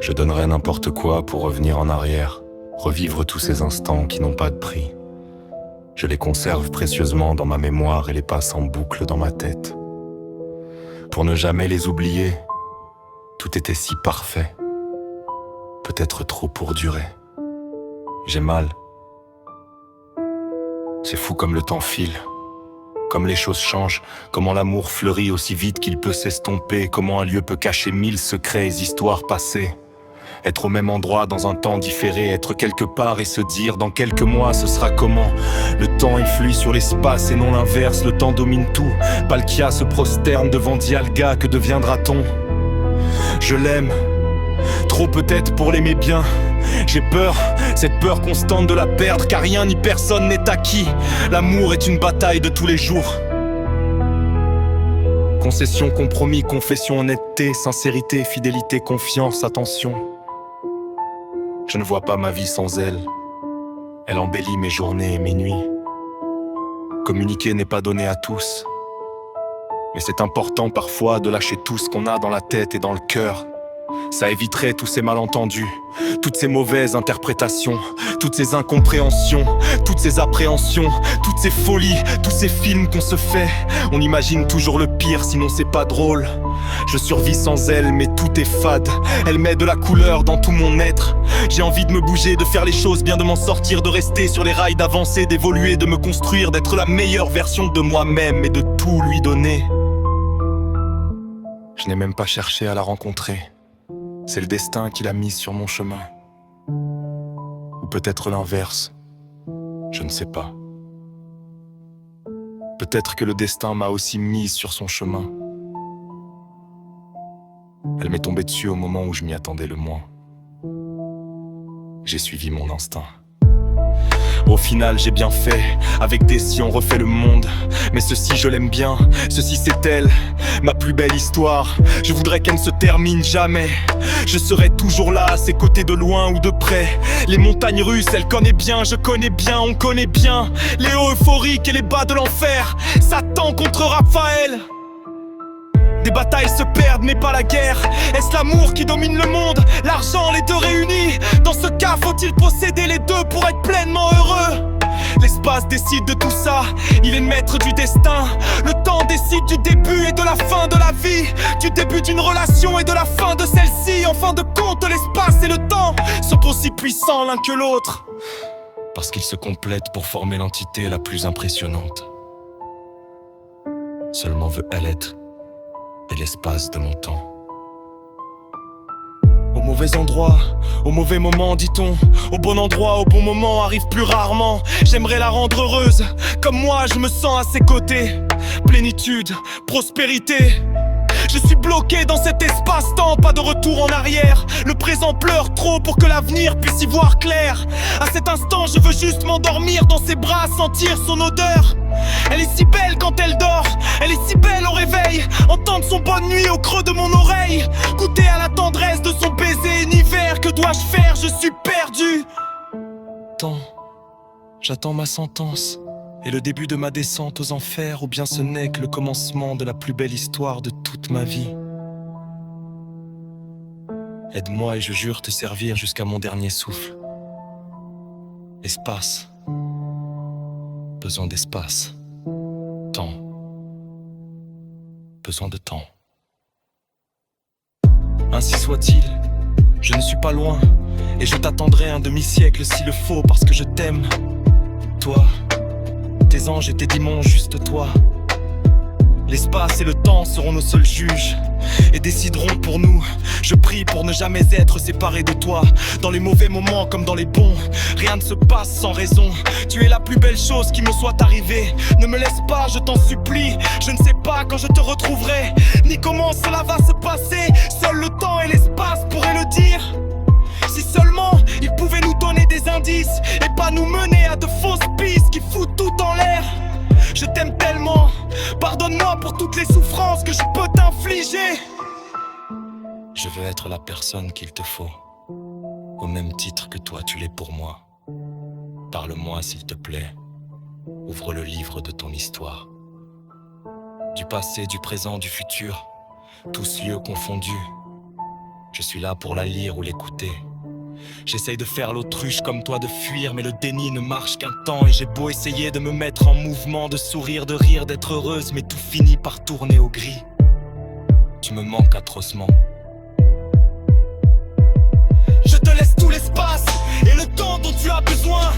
Je donnerais n'importe quoi pour revenir en arrière, revivre tous ces instants qui n'ont pas de prix. Je les conserve précieusement dans ma mémoire et les passe en boucle dans ma tête. Pour ne jamais les oublier, tout était si parfait. Peut-être trop pour durer. J'ai mal. C'est fou comme le temps file. Comme les choses changent, comment l'amour fleurit aussi vite qu'il peut s'estomper, comment un lieu peut cacher 1000 secrets et histoires passées. Être au même endroit dans un temps différé, être quelque part et se dire dans quelques mois ce sera comment. Le temps influe sur l'espace et non l'inverse, le temps domine tout. Palkia se prosterne devant Dialga, que deviendra-t-on? Je l'aime, trop peut-être pour l'aimer bien. J'ai peur, cette peur constante de la perdre, car rien ni personne n'est acquis. L'amour est une bataille de tous les jours. Concession, compromis, confession, honnêteté, sincérité, fidélité, confiance, attention. Je ne vois pas ma vie sans elle. Elle embellit mes journées et mes nuits. Communiquer n'est pas donné à tous. Mais c'est important parfois de lâcher tout ce qu'on a dans la tête et dans le cœur. Ça éviterait tous ces malentendus, toutes ces mauvaises interprétations, toutes ces incompréhensions, toutes ces appréhensions, toutes ces folies, tous ces films qu'on se fait. On imagine toujours le pire, sinon c'est pas drôle. Je survis sans elle, mais tout est fade. Elle met de la couleur dans tout mon être. J'ai envie de me bouger, de faire les choses bien, de m'en sortir, de rester sur les rails, d'avancer, d'évoluer, de me construire, d'être la meilleure version de moi-même et de tout lui donner. Je n'ai même pas cherché à la rencontrer. C'est le destin qui l'a mise sur mon chemin. Ou peut-être l'inverse. Je ne sais pas. Peut-être que le destin m'a aussi mise sur son chemin. Elle m'est tombée dessus au moment où je m'y attendais le moins. J'ai suivi mon instinct. Au final j'ai bien fait, avec des si on refait le monde. Mais ceci je l'aime bien, ceci c'est elle, ma plus belle histoire. Je voudrais qu'elle ne se termine jamais. Je serai toujours là, à ses côtés de loin ou de près. Les montagnes russes, elle connaît bien, je connais bien, on connaît bien. Les hauts euphoriques et les bas de l'enfer. Satan contre Raphaël. Des batailles se perdent mais pas la guerre. Est-ce l'amour qui domine le monde? L'argent, les deux réunis? Dans ce cas, faut-il posséder les deux pour être pleinement heureux? L'espace décide de tout ça, il est le maître du destin. Le temps décide du début et de la fin de la vie, du début d'une relation et de la fin de celle-ci. En fin de compte, l'espace et le temps sont aussi puissants l'un que l'autre, parce qu'ils se complètent pour former l'entité la plus impressionnante. Seulement veut-elle être et l'espace de mon temps. Au mauvais endroit, au mauvais moment dit-on. Au bon endroit, au bon moment arrive plus rarement. J'aimerais la rendre heureuse, comme moi je me sens à ses côtés. Plénitude, prospérité. Je suis bloqué dans cet espace-temps, pas de retour en arrière. Le présent pleure trop pour que l'avenir puisse y voir clair. À cet instant, je veux juste m'endormir dans ses bras, sentir son odeur. Elle est si belle quand elle dort, elle est si belle au réveil. Entendre son bonne nuit au creux de mon oreille. Goûter à la tendresse de son baiser en hiver. Que dois-je faire? Je suis perdu. Tant, j'attends ma sentence et le début de ma descente aux enfers, ou bien ce n'est que le commencement de la plus belle histoire de toute ma vie. Aide-moi et je jure te servir jusqu'à mon dernier souffle. Espace. Besoin d'espace. Temps. Besoin de temps. Ainsi soit-il, je ne suis pas loin, et je t'attendrai un demi-siècle s'il le faut, parce que je t'aime. Toi, tes anges et tes démons, juste toi. L'espace et le temps seront nos seuls juges et décideront pour nous. Je prie pour ne jamais être séparé de toi, dans les mauvais moments comme dans les bons. Rien ne se passe sans raison. Tu es la plus belle chose qui me soit arrivée. Ne me laisse pas, je t'en supplie. Je ne sais pas quand je te retrouverai, ni comment cela va se passer. Seul le temps et l'espace pourraient le dire. Si seulement ils pouvaient nous donner des indices et pas nous mener à de fausses pistes qui foutent tout en l'air. Je t'aime tellement, pardonne-moi pour toutes les souffrances que je peux t'infliger. Je veux être la personne qu'il te faut, au même titre que toi tu l'es pour moi. Parle-moi s'il te plaît, ouvre le livre de ton histoire. Du passé, du présent, du futur, tous lieux confondus. Je suis là pour la lire ou l'écouter. J'essaye de faire l'autruche comme toi, de fuir, mais le déni ne marche qu'un temps. Et j'ai beau essayer de me mettre en mouvement, de sourire, de rire, d'être heureuse, mais tout finit par tourner au gris. Tu me manques atrocement. Je te laisse tout l'espace et le temps dont tu as besoin.